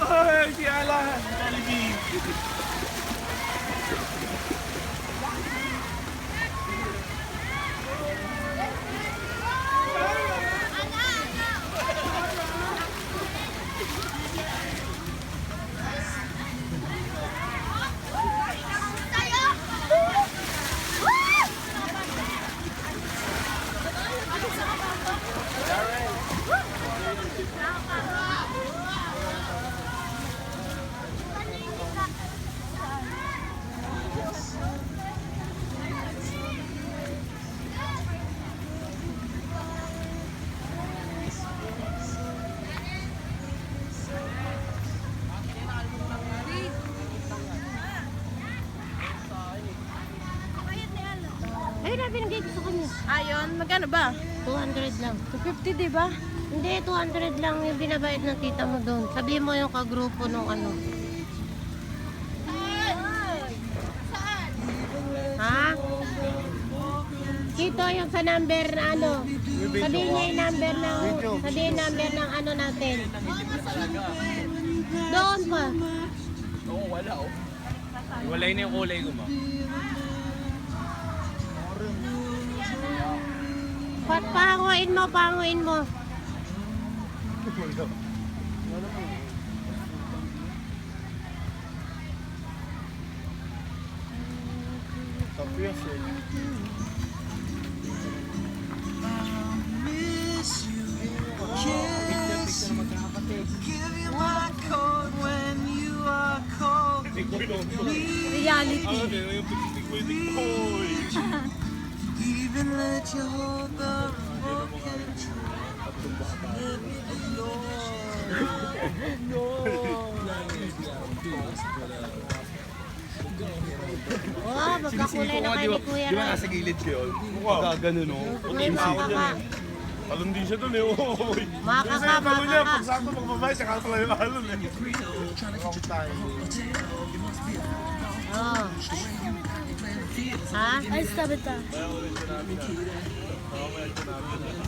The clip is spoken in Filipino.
Ay, si Alan! Jollibee! Ay, na binigay ko sa kanya. Ayun, magkano ba? 200 lang. 250, di ba? Hindi, 200 lang yung binabayad ng tita mo doon. Sabihin mo yung kagrupo nung ano. Ha? Dito yung sa number na ano. Sabihin niya yung number ng, sabihin number ng ano natin. Doon pa. Oo, wala oh. Walay na yung kulay ko, ma. Panguin mo, panguin mo. Reality. Even let you hold the broken Oh, magkakulay na kayo ni Kuya Di ba Ron. nasa gilid ko yun? Mukha ganun oh. Uy, makaka. Alon din siya dun eh. Oy. Makaka, makaka. Pag sakto magbabayad, siya kakala yung alon eh. Oh. Ha? Ay, sabi ta.